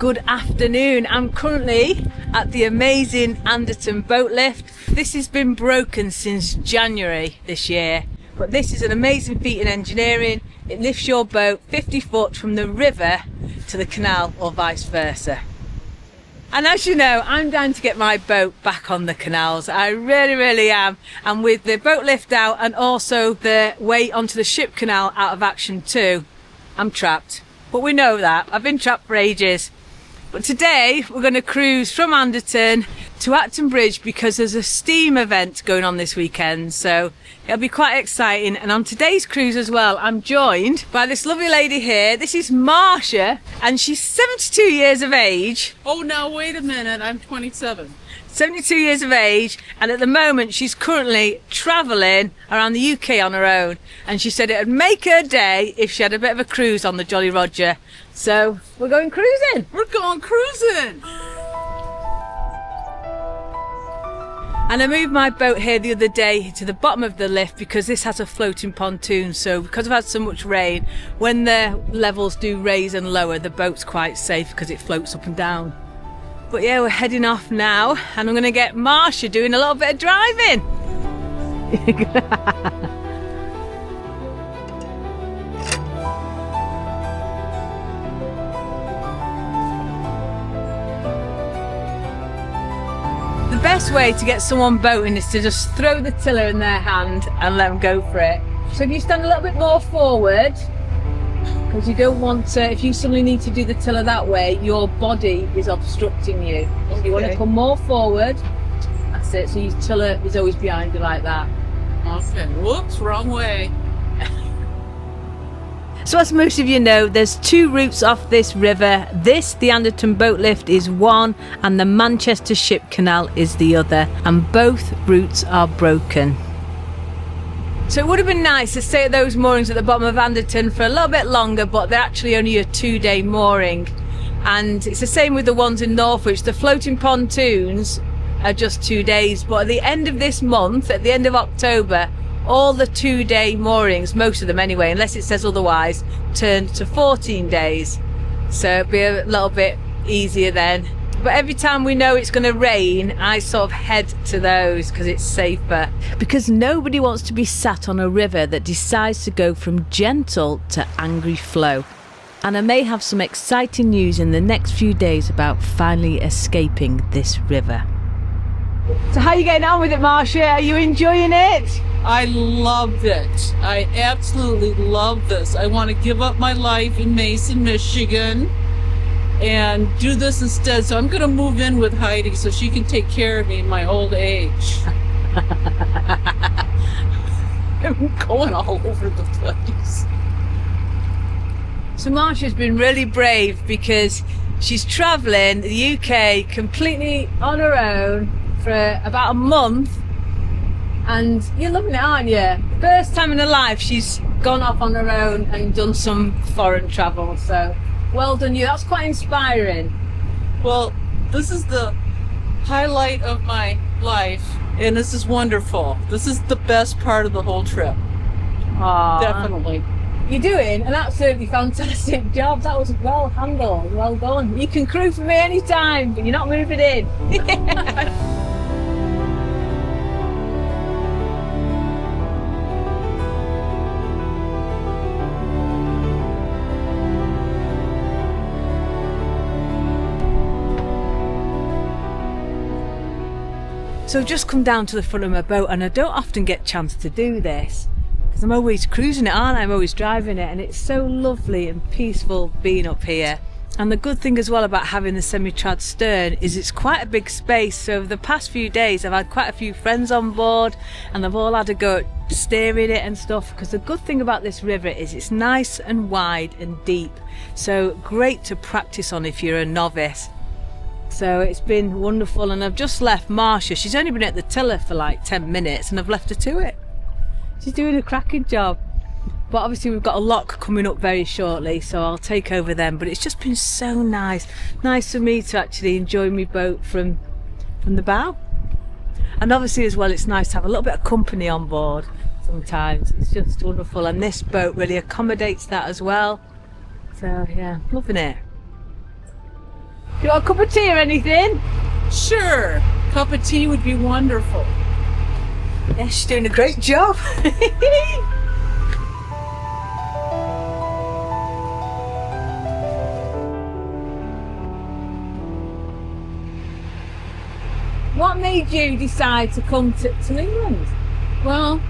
Good afternoon. I'm currently at the amazing Anderton boat lift. This has been broken since January this year, but this is an amazing feat in engineering. It lifts your boat 50 foot from the river to the canal or vice versa. And as you know, I'm down to get my boat back on the canals. I really am. And with the boat lift out and also the way onto the ship canal out of action too, I'm trapped. But we know that. I've been trapped for ages. But today we're going to cruise from Anderton to Acton Bridge because there's a steam event going on this weekend. So it'll be quite exciting. And on today's cruise as well, I'm joined by this lovely lady here. This is Marcia, and she's 72 years of age. Oh, now wait a minute. I'm 27. 72 years of age, and at the moment she's currently travelling around the UK on her own, and she said it would make her day if she had a bit of a cruise on the Jolly Roger. So we're going cruising. We're going cruising. And I moved my boat here the other day to the bottom of the lift because this has a floating pontoon. So because I've had so much rain, when the levels do raise and lower, the boat's quite safe because it floats up and down. But yeah, we're heading off now, and I'm going to get Marcia doing a little bit of driving. The best way to get someone boating is to just throw the tiller in their hand and let them go for it. So if you stand a little bit more forward, because you don't want to, if you suddenly need to do the tiller that way, your body is obstructing you. Okay. So you want to come more forward. That's it. So your tiller is always behind you like that. Okay. Whoops, wrong way. So as most of you know, there's two routes off this river. The Anderton boat lift is one, and the Manchester ship canal is the other. And both routes are broken. So it would have been nice to stay at those moorings at the bottom of Anderton for a little bit longer, but they're actually only a 2-day mooring. And it's the same with the ones in Northwich. The floating pontoons are just 2 days, but at the end of this month, at the end of October, all the 2-day moorings, most of them anyway, unless it says otherwise, turn to 14 days. So it'll be a little bit easier then. But every time we know it's going to rain, I sort of head to those because it's safer. Because nobody wants to be sat on a river that decides to go from gentle to angry flow. And I may have some exciting news in the next few days about finally escaping this river. So how are you getting on with it, Marcia? Are you enjoying it? I love it. I absolutely love this. I want to give up my life in Mason, Michigan, and do this instead. So I'm going to move in with Heidi so she can take care of me in my old age. I'm going all over the place. So Marcia's been really brave because she's travelling the UK completely on her own for about a month, and you're loving it, aren't you? First time in her life she's gone off on her own and done some foreign travel, so well done you. That's quite inspiring. Well, this is the highlight of my life, and this is wonderful. This is the best part of the whole trip. Aww. Definitely. You're doing an absolutely fantastic job. That was well handled. Well done. You can crew for me anytime, but you're not moving in. So I've just come down to the front of my boat, and I don't often get a chance to do this because I'm always cruising it, aren't I? I'm always driving it, and it's so lovely and peaceful being up here. And the good thing as well about having the semi-trad stern is it's quite a big space. So over the past few days I've had quite a few friends on board, and they've all had a go at steering it and stuff, because the good thing about this river is it's nice and wide and deep, so great to practice on if you're a novice. So it's been wonderful, and I've just left Marcia. She's only been at the tiller for like 10 minutes and I've left her to it. She's doing a cracking job. But obviously we've got a lock coming up very shortly, so I'll take over then. But it's just been so nice for me to actually enjoy my boat from the bow. And obviously as well, it's nice to have a little bit of company on board sometimes. It's just wonderful, and this boat really accommodates that as well. So yeah, loving it. You want a cup of tea or anything? Sure. Cup of tea would be wonderful. Yeah, she's doing a great job. What made you decide to come to England? Well,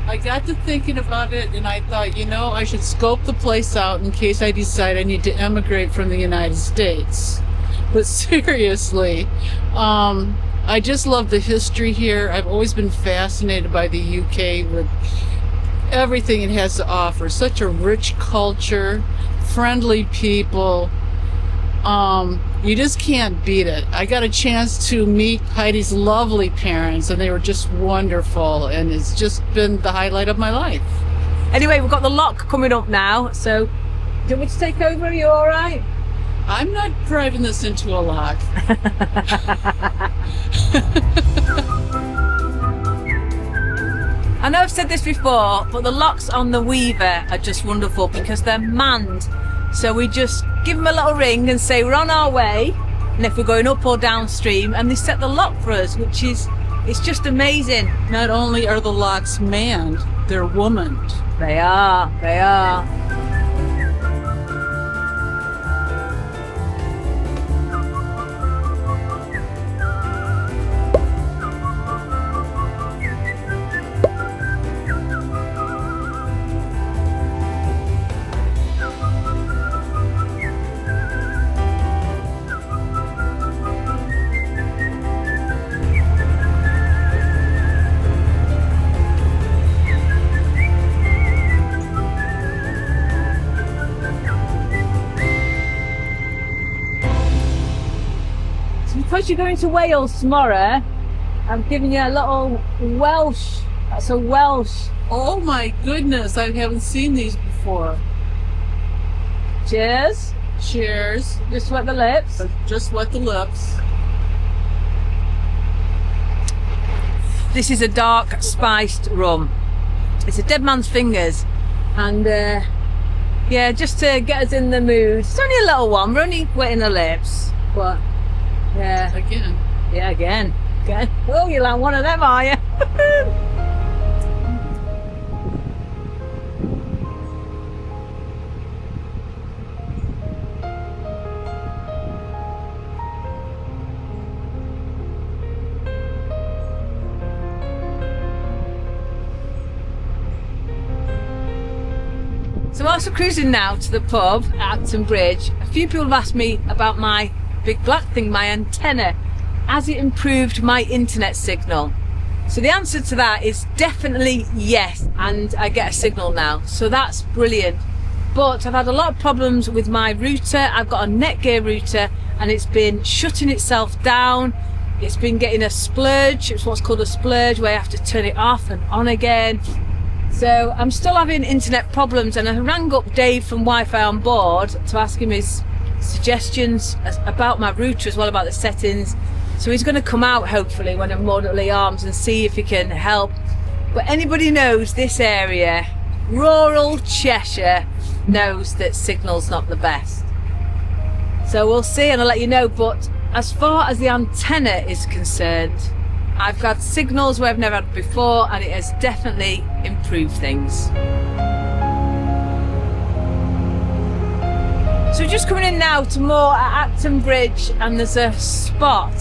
I got to thinking about it and I thought, I should scope the place out in case I decide I need to emigrate from the United States. But seriously, I just love the history here. I've always been fascinated by the UK with everything it has to offer. Such a rich culture, friendly people. You just can't beat it. I got a chance to meet Heidi's lovely parents and they were just wonderful and it's just been the highlight of my life. Anyway, we've got the lock coming up now, so do you want me to take over? Are you all right? I'm not driving this into a lock. I know I've said this before, but the locks on the Weaver are just wonderful because they're manned. So we just give them a little ring and say we're on our way, and if we're going up or downstream, and they set the lock for us, it's just amazing. Not only are the locks manned, they're womaned. They are. Because you're going to Wales tomorrow, I'm giving you a little Welsh. That's a Welsh. Oh my goodness, I haven't seen these before. Cheers. Cheers. Just wet the lips. Just wet the lips. This is a dark spiced rum. It's a dead man's fingers. And yeah, just to get us in the mood. It's only a little one, we're only wetting the lips. But yeah. Again. Yeah, again. Oh, you're like one of them, are you? So whilst we're cruising now to the pub at Acton Bridge, a few people have asked me about my big black thing, my antenna. Has it improved my internet signal? So the answer to that is definitely yes, and I get a signal now, so that's brilliant. But I've had a lot of problems with my router. I've got a Netgear router and it's been shutting itself down. It's been getting a splurge. It's what's called a splurge, where you have to turn it off and on again. So I'm still having internet problems, and I rang up Dave from Wi-Fi on board to ask him his suggestions about my router as well, about the settings. So he's going to come out hopefully when I'm moored at Lee Arms and see if he can help. But anybody knows this area, rural Cheshire, knows that signal's not the best. So we'll see and I'll let you know. But as far as the antenna is concerned, I've got signals where I've never had before, and it has definitely improved things. So we're just coming in now to moor at Acton Bridge, and there's a spot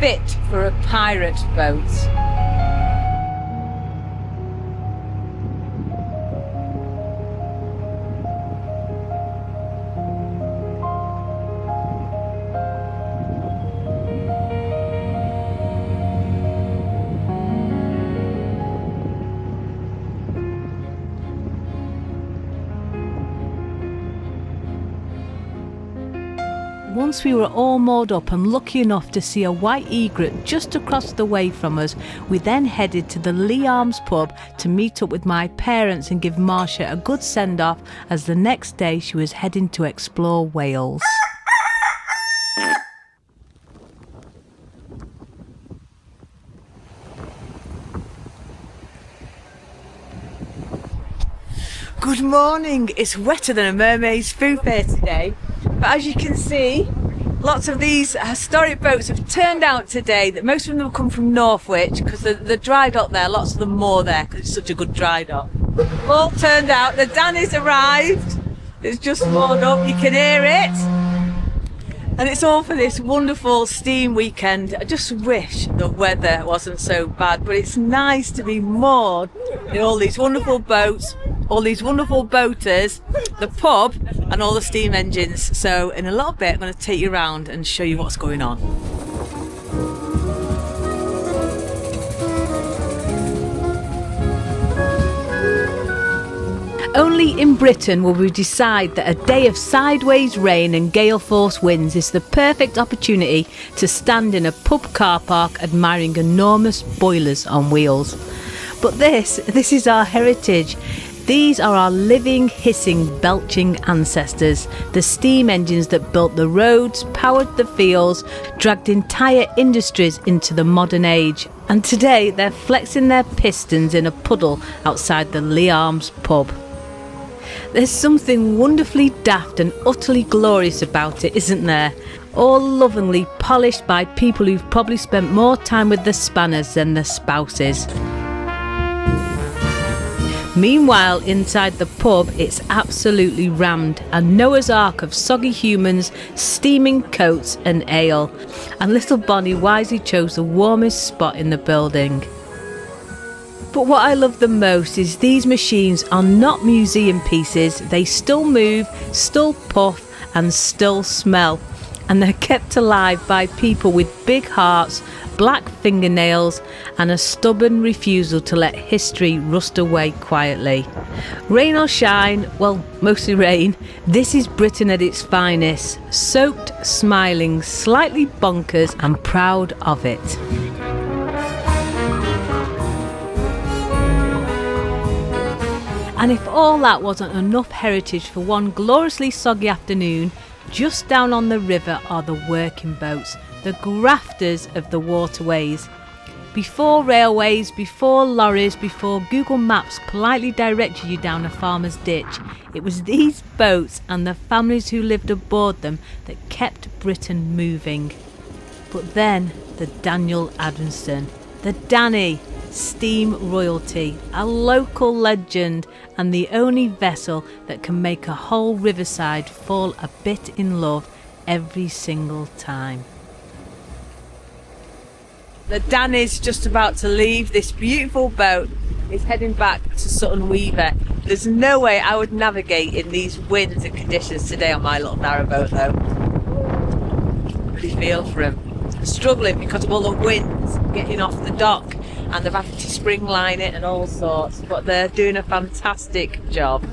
fit for a pirate boat. Once we were all moored up and lucky enough to see a white egret just across the way from us, we then headed to the Lee Arms pub to meet up with my parents and give Marcia a good send-off, as the next day she was heading to explore Wales. Good morning. It's wetter than a mermaid's foo fair today, but as you can see, Lots of these historic boats have turned out today. That most of them have come from Northwich because the dry dock there, lots of them moor there because it's such a good dry dock. All turned out. The Danny's arrived. It's just moored up. You can hear it. And it's all for this wonderful steam weekend. I just wish the weather wasn't so bad, but it's nice to be moored in all these wonderful boats, all these wonderful boaters, the pub and all the steam engines. So in a little bit I'm going to take you around and show you what's going on. Only in Britain will we decide that a day of sideways rain and gale force winds is the perfect opportunity to stand in a pub car park admiring enormous boilers on wheels. But this is our heritage. These are our living, hissing, belching ancestors, the steam engines that built the roads, powered the fields, dragged entire industries into the modern age. And today they're flexing their pistons in a puddle outside the Lee Arms pub. There's something wonderfully daft and utterly glorious about it, isn't there? All lovingly polished by people who've probably spent more time with the spanners than their spouses. Meanwhile, inside the pub, it's absolutely rammed, a Noah's Ark of soggy humans, steaming coats and ale. And little Bonnie wisely chose the warmest spot in the building. But what I love the most is these machines are not museum pieces. They still move, still puff and still smell. And they're kept alive by people with big hearts, black fingernails and a stubborn refusal to let history rust away quietly. Rain or shine, well, mostly rain, this is Britain at its finest. Soaked, smiling, slightly bonkers and proud of it. And if all that wasn't enough heritage for one gloriously soggy afternoon, just down on the river are the working boats, the grafters of the waterways. Before railways, before lorries, before Google Maps politely directed you down a farmer's ditch, it was these boats and the families who lived aboard them that kept Britain moving. But then the Daniel Adamson, the Danny, steam royalty, a local legend and the only vessel that can make a whole riverside fall a bit in love every single time. The Danny's just about to leave. This beautiful boat is heading back to Sutton Weaver. There's no way I would navigate in these winds and conditions today on my little narrowboat though. Really feel for him. Struggling because of all the winds getting off the dock and they've had to spring line it and all sorts, but they're doing a fantastic job.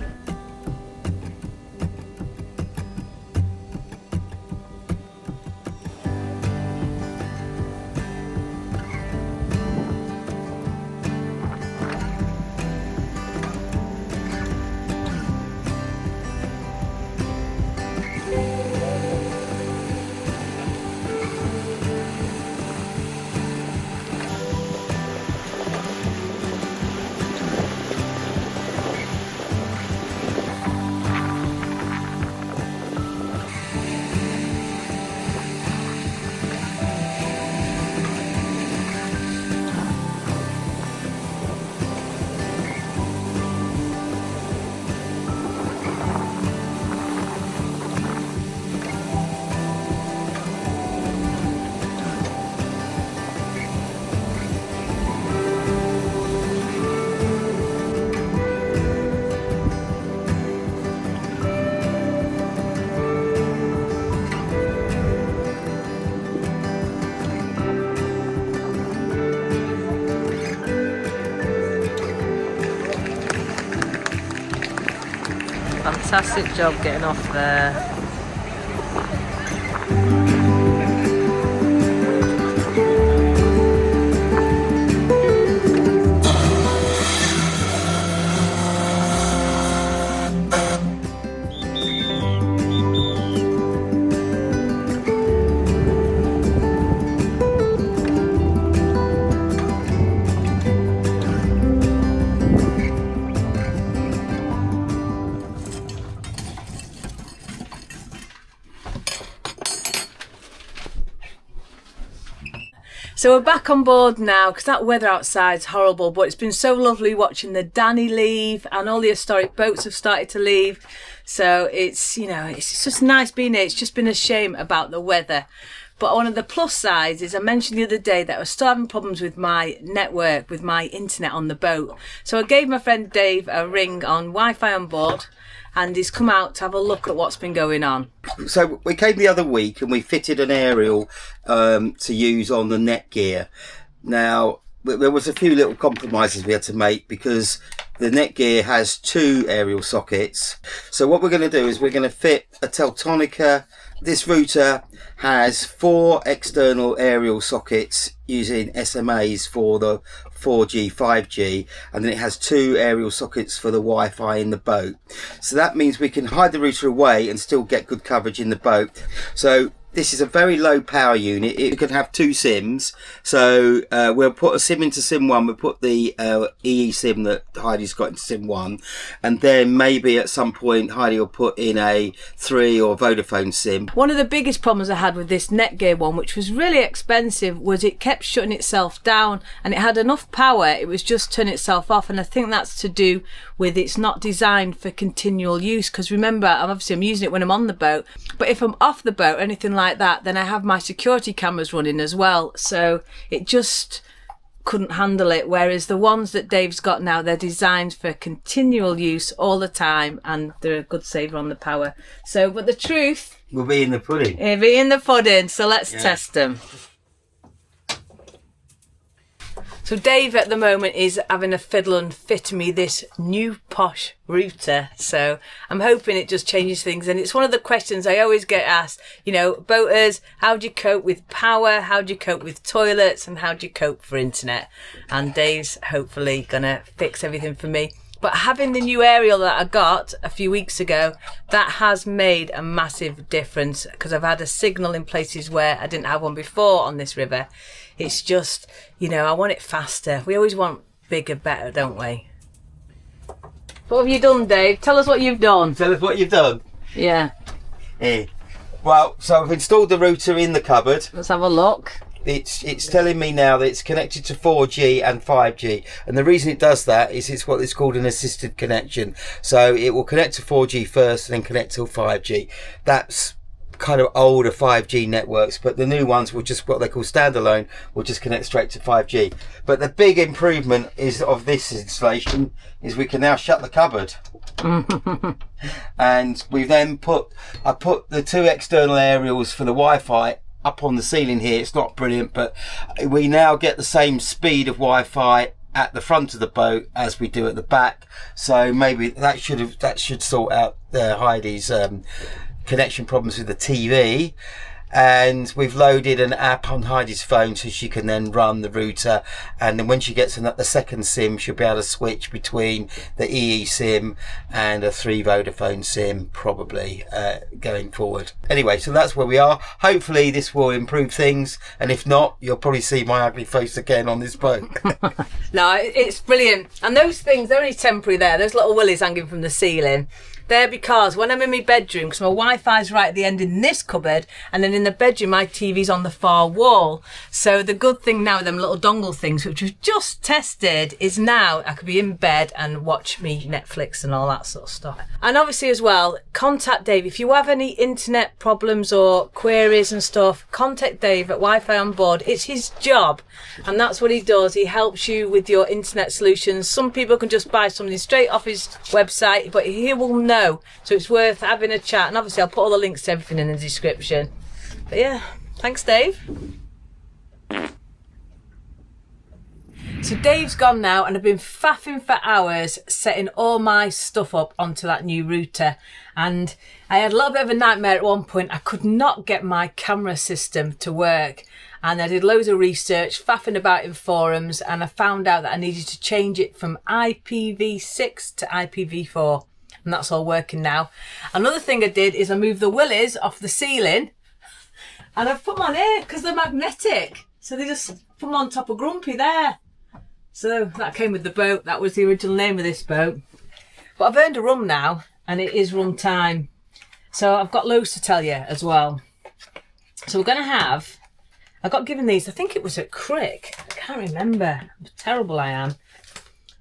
Fantastic job getting off there. So we're back on board now because that weather outside's horrible, but it's been so lovely watching the Danny leave and all the historic boats have started to leave. So it's, you know, it's just nice being here. It's just been a shame about the weather. But one of the plus sides is I mentioned the other day that I was still having problems with my network, with my internet on the boat. So I gave my friend Dave a ring on Wi-Fi on board, and he's come out to have a look at what's been going on. So we came the other week and we fitted an aerial to use on the Netgear. Now, there was a few little compromises we had to make because the Netgear has 2 aerial sockets. So what we're going to do is we're going to fit a Teltonica. This router has 4 external aerial sockets using SMAs for the 4G, 5G, and then it has 2 aerial sockets for the Wi-Fi in the boat. So that means we can hide the router away and still get good coverage in the boat. So this is a very low power unit. It can have 2 SIMs. So we'll put a SIM into SIM 1. We'll put the EE SIM that Heidi's got into SIM 1. And then maybe at some point Heidi will put in a 3 or Vodafone SIM. One of the biggest problems I had with this Netgear one, which was really expensive, was it kept shutting itself down and it had enough power, it was just turning itself off. And I think that's to do with it's not designed for continual use. Because remember, I'm using it when I'm on the boat. But if I'm off the boat, anything like that, then I have my security cameras running as well, so it just couldn't handle it. Whereas the ones that Dave's got now, they're designed for continual use all the time, and they're a good saver on the power. So, but the truth will be in the pudding. It'll be in the pudding. So let's test them. So Dave at the moment is having a fiddle and fitting me this new posh router. So I'm hoping it just changes things. And it's one of the questions I always get asked, you know, boaters, how do you cope with power? How do you cope with toilets? And how do you cope for internet? And Dave's hopefully going to fix everything for me. But having the new aerial that I got a few weeks ago, that has made a massive difference because I've had a signal in places where I didn't have one before on this river. It's just, you know, I want it faster. We always want bigger, better, don't we? What have you done, Dave? Tell us what you've done. Tell us what you've done. Yeah. Well, so I've installed the router in the cupboard. Let's have a look. It's telling me now that it's connected to 4G and 5G, and the reason it does that is it's what is called an assisted connection. So it will connect to 4G first and then connect to 5G. That's kind of older 5G networks, but the new ones will just, what they call standalone, will just connect straight to 5G. But the big improvement is of this installation is we can now shut the cupboard. And we've then I put the 2 external aerials for the Wi-Fi up on the ceiling here. It's not brilliant, but we now get the same speed of Wi-Fi at the front of the boat as we do at the back. So maybe that should sort out Heidi's connection problems with the TV. And we've loaded an app on Heidi's phone so she can then run the router, and then when she gets the second SIM, she'll be able to switch between the EE SIM and a 3 Vodafone SIM, probably going forward. Anyway, so that's where we are. Hopefully this will improve things, and if not, you'll probably see my ugly face again on this boat. No, it's brilliant. And those things, they're only temporary there. Those little willies hanging from the ceiling. They're because when I'm in my bedroom, because my Wi-Fi's right at the end in this cupboard, and then in the bedroom my TV's on the far wall. So the good thing now with them little dongle things, which we've just tested, is now I could be in bed and watch me Netflix and all that sort of stuff. And obviously as well, contact Dave. If you have any internet problems or queries and stuff, contact Dave at Wi-Fi on board. It's his job, and that's what he does. He helps you with your internet solutions. Some people can just buy something straight off his website, but he will know. So it's worth having a chat, and obviously I'll put all the links to everything in the description. But yeah, thanks Dave. So Dave's gone now, and I've been faffing for hours setting all my stuff up onto that new router, and I had a little bit of a nightmare at one point. I could not get my camera system to work, and I did loads of research, faffing about in forums, and I found out that I needed to change it from IPv6 to IPv4. And that's all working now. Another thing I did is I moved the willies off the ceiling, and I've put them on here because they're magnetic. So they just put them on top of Grumpy there. So that came with the boat. That was the original name of this boat. But I've earned a rum now, and it is rum time. So I've got loads to tell you as well. So we're going to have I got given these, I think it was at Crick. I can't remember. How terrible I am.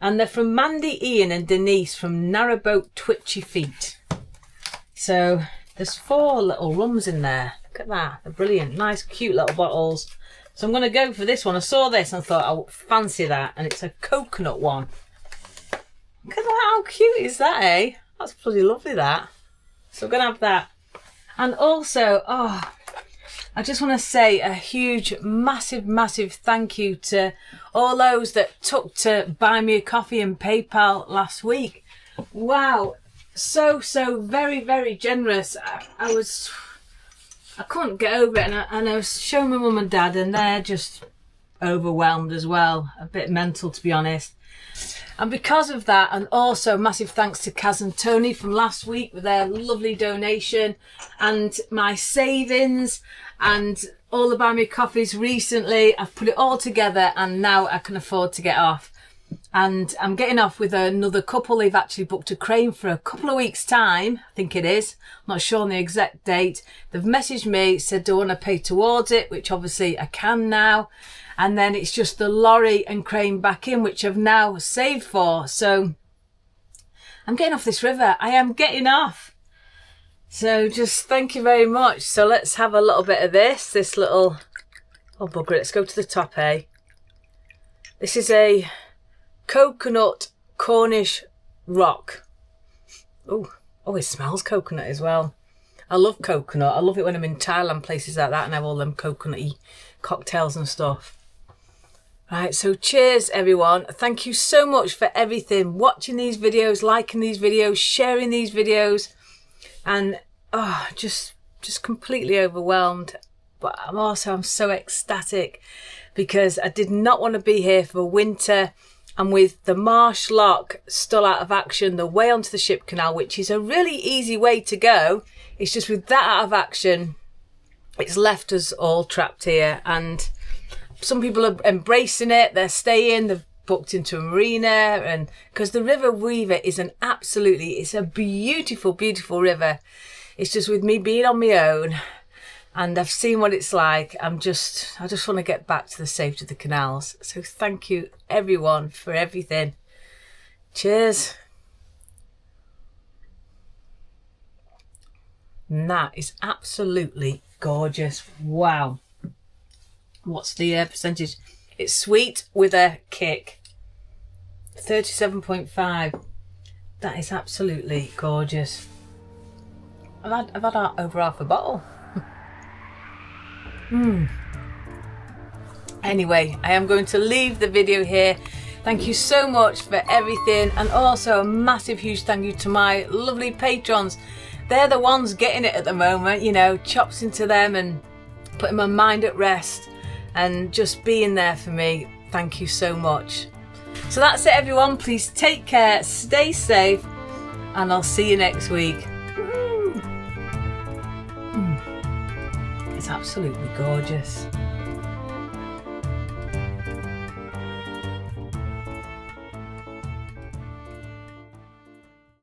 And they're from Mandy, Ian and Denise from Narrowboat Twitchy Feet. So there's 4 little rums in there. Look at that. They're brilliant. Nice, cute little bottles. So I'm going to go for this one. I saw this and thought, I fancy that. And it's a coconut one. Look at that. How cute is that, eh? That's bloody lovely, that. So I'm going to have that. And also, I just want to say a huge, massive, massive thank you to all those that took to buy me a coffee and PayPal last week. Wow. So very, very generous. I couldn't get over it, and I was showing my mum and dad, and they're just overwhelmed as well. A bit mental, to be honest. And because of that, and also massive thanks to Kaz and Tony from last week with their lovely donation, and my savings, and all the Buy Me Coffees recently, I've put it all together, and now I can afford to get off. And I'm getting off with another couple. They've actually booked a crane for a couple of weeks' time, I think it is. I'm not sure on the exact date. They've messaged me, said, do I want to pay towards it? Which obviously I can now. And then it's just the lorry and crane back in, which I've now saved for. So I'm getting off this river. I am getting off. So just thank you very much. So let's have a little bit of this little, oh bugger it, let's go to the top, eh? This is a coconut Cornish rock. Oh, it smells coconut as well. I love coconut. I love it when I'm in Thailand, places like that, and have all them coconutty cocktails and stuff. Right, so cheers everyone. Thank you so much for everything. Watching these videos, liking these videos, sharing these videos, and just completely overwhelmed. But I'm so ecstatic because I did not want to be here for winter. And with the marsh lock still out of action, the way onto the ship canal, which is a really easy way to go, it's just with that out of action, it's left us all trapped here. And some people are embracing it, they're staying, they've booked into a marina, and because the River Weaver is it's a beautiful, beautiful river. It's just with me being on my own, and I've seen what it's like. I just want to get back to the safety of the canals. So thank you everyone for everything. Cheers. And that is absolutely gorgeous. Wow. What's the percentage? It's sweet with a kick. 37.5. That is absolutely gorgeous. I've had over half a bottle. Anyway, I am going to leave the video here. Thank you so much for everything, and also a massive huge thank you to my lovely patrons. They're the ones getting it at the moment, you know, chops into them and putting my mind at rest and just being there for me. Thank you so much. So that's it everyone. Please take care, stay safe, and I'll see you next week. It's absolutely gorgeous.